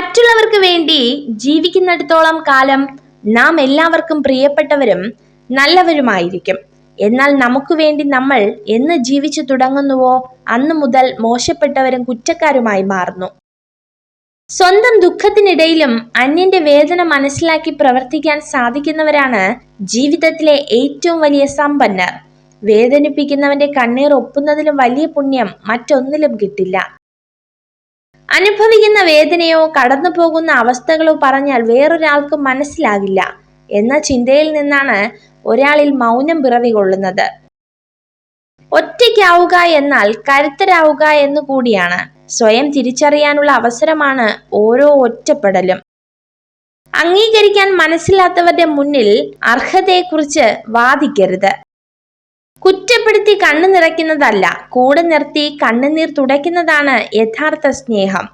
മറ്റുള്ളവർക്ക് വേണ്ടി ജീവിക്കുന്നിടത്തോളം കാലം നാം എല്ലാവർക്കും പ്രിയപ്പെട്ടവരും നല്ലവരുമായിരിക്കും. എന്നാൽ നമുക്ക് വേണ്ടി നമ്മൾ എന്ന് ജീവിച്ചു തുടങ്ങുന്നുവോ അന്നു മുതൽ മോശപ്പെട്ടവരും കുറ്റക്കാരുമായി മാറുന്നു. സ്വന്തം ദുഃഖത്തിനിടയിലും അന്യന്റെ വേദന മനസ്സിലാക്കി പ്രവർത്തിക്കാൻ സാധിക്കുന്നവരാണ് ജീവിതത്തിലെ ഏറ്റവും വലിയ സമ്പന്നർ. വേദനിപ്പിക്കുന്നവന്റെ കണ്ണീർ ഒപ്പുന്നതിലും വലിയ പുണ്യം മറ്റൊന്നിലും കിട്ടില്ല. അനുഭവിക്കുന്ന വേദനയോ കടന്നു പോകുന്ന അവസ്ഥകളോ പറഞ്ഞാൽ വേറൊരാൾക്ക് മനസ്സിലാകില്ല എന്ന ചിന്തയിൽ നിന്നാണ് ഒരാളിൽ മൗനം പിറവികൊള്ളുന്നത്. ഒറ്റയ്ക്കാവുക എന്നാൽ കരുത്തരാവുക എന്നു കൂടിയാണ്. സ്വയം തിരിച്ചറിയാനുള്ള അവസരമാണ് ഓരോ ഒറ്റപ്പെടലും. അംഗീകരിക്കാൻ മനസ്സിലാത്തവരുടെ മുന്നിൽ അർഹതയെക്കുറിച്ച് വാദിക്കരുത്. കുറ്റപ്പെടുത്തി കണ്ണു നിറയ്ക്കുന്നതല്ല, കൂടെ നിർത്തി കണ്ണുനീർ തുടയ്ക്കുന്നതാണ് യഥാർത്ഥ സ്നേഹം.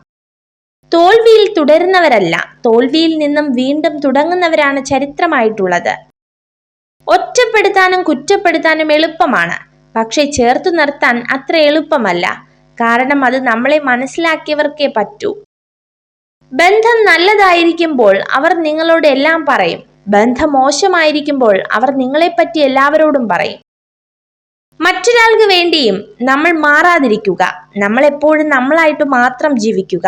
തോൽവിയിൽ തുടരുന്നവരല്ല, തോൽവിയിൽ നിന്നും വീണ്ടും തുടങ്ങുന്നവരാണ് ചരിത്രമായിട്ടുള്ളത്. ഒറ്റപ്പെടുത്താനും കുറ്റപ്പെടുത്താനും എളുപ്പമാണ്, പക്ഷെ ചേർത്തു നിർത്താൻ അത്ര എളുപ്പമല്ല. കാരണം അത് നമ്മളെ മനസ്സിലാക്കിയവർക്കേ പറ്റൂ. ബന്ധം നല്ലതായിരിക്കുമ്പോൾ അവർ നിങ്ങളോട് എല്ലാം പറയും. ബന്ധം മോശമായിരിക്കുമ്പോൾ അവർ നിങ്ങളെപ്പറ്റി എല്ലാവരോടും പറയും. മറ്റൊരാൾക്ക് വേണ്ടിയും നമ്മൾ മാറാതിരിക്കുക. നമ്മൾ എപ്പോഴും നമ്മളായിട്ട് മാത്രം ജീവിക്കുക.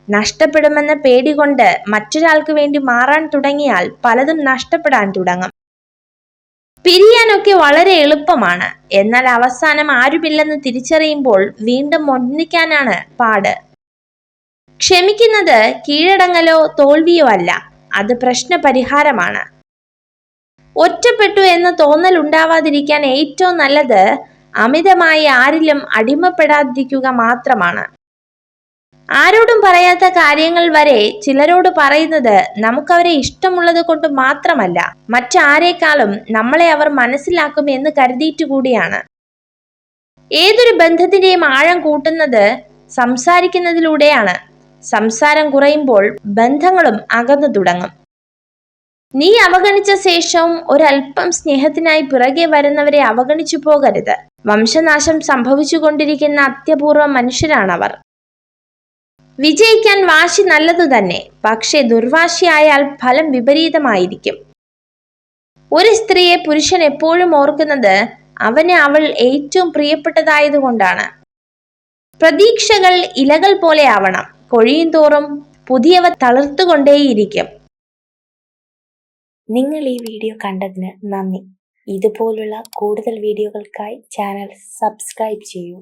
നഷ്ടപ്പെടുമെന്ന പേടി കൊണ്ട് മറ്റൊരാൾക്ക് വേണ്ടി മാറാൻ തുടങ്ങിയാൽ പലതും നഷ്ടപ്പെടാൻ തുടങ്ങും. പിരിയാനൊക്കെ വളരെ എളുപ്പമാണ്, എന്നാൽ അവസാനം ആരുമില്ലെന്ന് തിരിച്ചറിയുമ്പോൾ വീണ്ടും ഒന്നിക്കാനാണ് പാട്. ക്ഷമിക്കുന്നത് കീഴടങ്ങലോ തോൽവിയോ അല്ല, അത് പ്രശ്ന പരിഹാരമാണ്. ഒറ്റപ്പെട്ടു എന്ന തോന്നൽ ഉണ്ടാവാതിരിക്കാൻ ഏറ്റവും നല്ലത് അമിതമായി ആരിലും അടിമപ്പെടാതിരിക്കുക മാത്രമാണ്. ആരോടും പറയാത്ത കാര്യങ്ങൾ വരെ ചിലരോട് പറയുന്നത് നമുക്കവരെ ഇഷ്ടമുള്ളത് കൊണ്ട് മാത്രമല്ല, മറ്റാരേക്കാളും നമ്മളെ അവർ മനസ്സിലാക്കും എന്ന് കരുതിയിട്ട് കൂടിയാണ്. ഏതൊരു ബന്ധത്തിന്റെയും ആഴം കൂട്ടുന്നത് സംസാരിക്കുന്നതിലൂടെയാണ്. സംസാരം കുറയുമ്പോൾ ബന്ധങ്ങളും അകന്നു തുടങ്ങും. നീ അവഗണിച്ച ശേഷവും ഒരൽപ്പം സ്നേഹത്തിനായി പിറകെ വരുന്നവരെ അവഗണിച്ചു പോകരുത്. വംശനാശം സംഭവിച്ചുകൊണ്ടിരിക്കുന്ന അത്യപൂർവ മനുഷ്യരാണവർ. വിജയിക്കാൻ വാശി നല്ലതു തന്നെ, പക്ഷെ ദുർവാശിയായാൽ ഫലം വിപരീതമായിരിക്കും. ഒരു സ്ത്രീയെ പുരുഷൻ എപ്പോഴും ഓർക്കുന്നത് അവന് അവൾ ഏറ്റവും പ്രിയപ്പെട്ടതായതുകൊണ്ടാണ്. പ്രതീക്ഷകൾ ഇലകൾ പോലെ ആവണം, കൊഴിയും തോറും പുതിയവ തളിർത്തുകൊണ്ടേയിരിക്കും. നിങ്ങൾ ഈ വീഡിയോ കണ്ടതിന് നന്ദി. ഇതുപോലുള്ള കൂടുതൽ വീഡിയോകൾക്കായി ചാനൽ സബ്സ്ക്രൈബ് ചെയ്യൂ.